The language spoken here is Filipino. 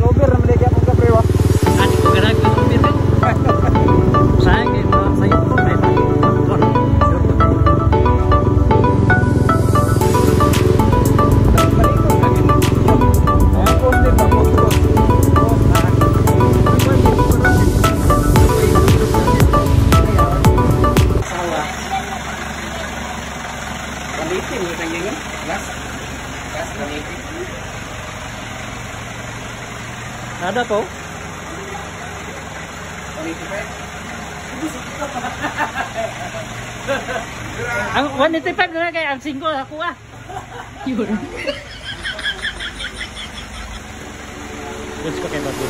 Cover na malagyan mong kapre wa. Adik ko ganag ko ng biro. Sayang kayo mga sayo ko may kon. Ada po? Ang 185 na kay ang 5 ako ah. Yun. Let's go kay bago.